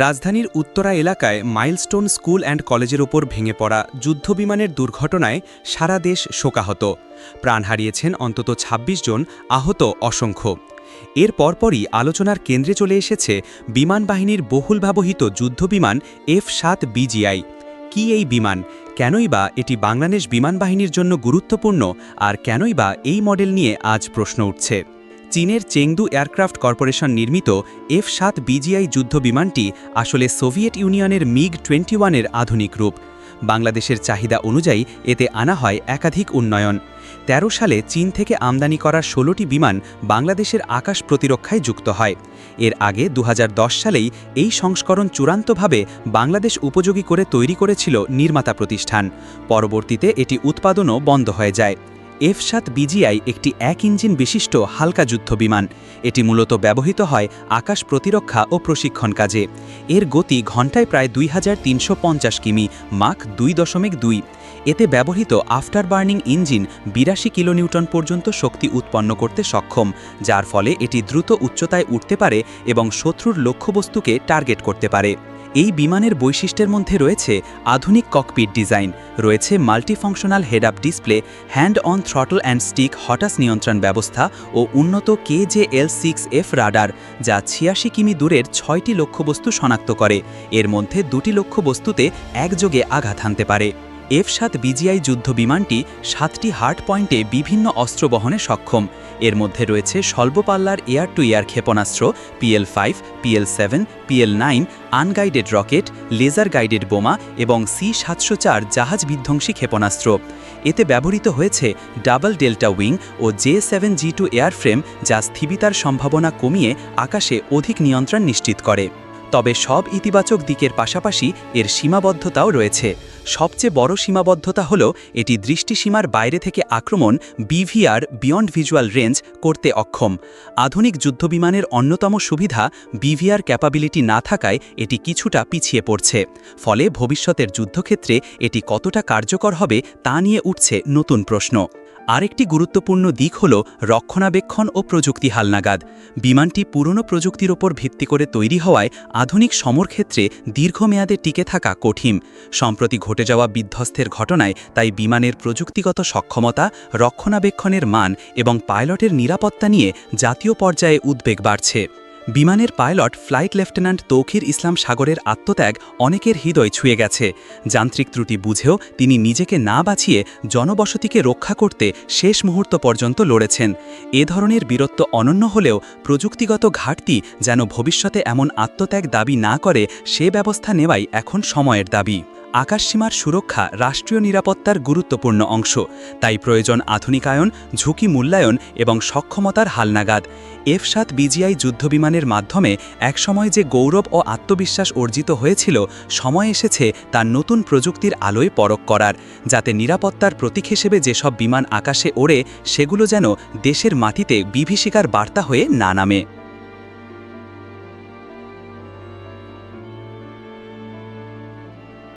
রাজধানীর উত্তরা এলাকায় milestone school and কলেজের ওপর ভেঙে পড়া যুদ্ধবিমানের দুর্ঘটনায় সারা দেশ শোকাহত। প্রাণ হারিয়েছেন অন্তত ২৬ জন, আহত অসংখ্য। এর পরপরই আলোচনার কেন্দ্রে চলে এসেছে বিমান বাহিনীর বহুল ব্যবহৃত যুদ্ধবিমান F-7 BGI। কি এই বিমান, কেনই বা এটি বাংলাদেশ বিমান বাহিনীর জন্য গুরুত্বপূর্ণ, আর কেনই বা এই মডেল নিয়ে আজ প্রশ্ন উঠছে। চীনের চেংদু এয়ারক্রাফট কর্পোরেশন নির্মিত F-7 BGI যুদ্ধ বিমানটি আসলে সোভিয়েত ইউনিয়নের MiG-21-এর আধুনিক রূপ। বাংলাদেশের চাহিদা অনুযায়ী এতে আনা হয় একাধিক উন্নয়ন। ১৩ সালে চীন থেকে আমদানি করা ১৬টি বিমান বাংলাদেশের আকাশ প্রতিরক্ষায় যুক্ত হয়। এর আগে ২০১০ সালেই এই সংস্করণ চূড়ান্তভাবে বাংলাদেশ উপযোগী করে তৈরি করেছিল নির্মাতা প্রতিষ্ঠান। পরবর্তীতে এটি উৎপাদনও বন্ধ হয়ে যায়। F-7 BGI একটি এক ইঞ্জিন বিশিষ্ট হালকা যুদ্ধ বিমান। এটি মূলত ব্যবহৃত হয় আকাশ প্রতিরক্ষা ও প্রশিক্ষণ কাজে। এর গতি ঘণ্টায় প্রায় ২৩৫০ কিমি, মাক ২.২। এতে ব্যবহৃত আফটার বার্নিং ইঞ্জিন ৮২ কিলোনিউটন পর্যন্ত শক্তি উৎপন্ন করতে সক্ষম, যার ফলে এটি দ্রুত উচ্চতায় উঠতে পারে এবং শত্রুর লক্ষ্যবস্তুকে টার্গেট করতে পারে। এই বিমানের বৈশিষ্ট্যের মধ্যে রয়েছে আধুনিক ককপিট ডিজাইন, রয়েছে multifunctional head up display, hand on throttle and stick HOTAS নিয়ন্ত্রণ ব্যবস্থা ও উন্নত KJL-6F রাডার, যা ৮৬ কিমি দূরের ৬টি লক্ষ্যবস্তু শনাক্ত করে। এর মধ্যে ২টি লক্ষ্যবস্তুতে একযোগে আঘাত হানতে পারে। F-7 BGI যুদ্ধ বিমানটি ৭টি হার্ড পয়েন্টে বিভিন্ন অস্ত্র বহনে সক্ষম। এর মধ্যে রয়েছে স্বল্পপাল্লার এয়ার টু এয়ার ক্ষেপণাস্ত্র PL-5, PL-7, PL-9, unguided rocket, laser guided বোমা এবং C-৭০৪ জাহাজ বিধ্বংসী ক্ষেপণাস্ত্র। এতে ব্যবহৃত হয়েছে ডাবল ডেল্টা উইং ও J-7G2 এয়ারফ্রেম, যা স্থিতিতার সম্ভাবনা কমিয়ে আকাশে অধিক নিয়ন্ত্রণ নিশ্চিত করে। তবে সব ইতিবাচক দিকের পাশাপাশি এর সীমাবদ্ধতাও রয়েছে। সবচেয়ে বড় সীমাবদ্ধতা হল এটি দৃষ্টিসীমার বাইরে থেকে আক্রমণ BVR বিয়ন্ড ভিজুয়াল রেঞ্জ করতে অক্ষম। আধুনিক যুদ্ধবিমানের অন্যতম সুবিধা BVR ক্যাপাবিলিটি না থাকায় এটি কিছুটা পিছিয়ে পড়ছে। ফলে ভবিষ্যতের যুদ্ধক্ষেত্রে এটি কতটা কার্যকর হবে তা নিয়ে উঠছে নতুন প্রশ্ন। আরেকটি গুরুত্বপূর্ণ দিক হল রক্ষণাবেক্ষণ ও প্রযুক্তি হালনাগাদ। বিমানটি পুরনো প্রযুক্তির ওপর ভিত্তি করে তৈরি হওয়ায় আধুনিক সমরক্ষেত্রে দীর্ঘমেয়াদে টিকে থাকা কঠিন। সম্প্রতি ঘটে যাওয়া বিধ্বস্তের ঘটনায় তাই বিমানের প্রযুক্তিগত সক্ষমতা, রক্ষণাবেক্ষণের মান এবং পাইলটের নিরাপত্তা নিয়ে জাতীয় পর্যায়ে উদ্বেগ বাড়ছে। বিমানের পাইলট ফ্লাইট লেফটেন্যান্ট তৌকির ইসলাম সাগরের আত্মত্যাগ অনেকের হৃদয় ছুঁয়ে গেছে। যান্ত্রিক ত্রুটি বুঝেও তিনি নিজেকে না বাঁচিয়ে জনবসতিকে রক্ষা করতে শেষ মুহূর্ত পর্যন্ত লড়েছেন। এ ধরনের বীরত্ব অনন্য হলেও প্রযুক্তিগত ঘাটতি যেন ভবিষ্যতে এমন আত্মত্যাগ দাবি না করে, সে ব্যবস্থা নেওয়াই এখন সময়ের দাবি। আকাশসীমার সুরক্ষা রাষ্ট্রীয় নিরাপত্তার গুরুত্বপূর্ণ অংশ, তাই প্রয়োজন আধুনিকায়ন, ঝুঁকি মূল্যায়ন এবং সক্ষমতার হালনাগাদ। F-7 BGI যুদ্ধবিমানের মাধ্যমে একসময় যে গৌরব ও আত্মবিশ্বাস অর্জিত হয়েছিল, সময় এসেছে তার নতুন প্রযুক্তির আলোয় পরখ করার, যাতে নিরাপত্তার প্রতীক হিসেবে যেসব বিমান আকাশে ওড়ে সেগুলো যেন দেশের মাটিতে বিভীষিকার বার্তা হয়ে না নামে।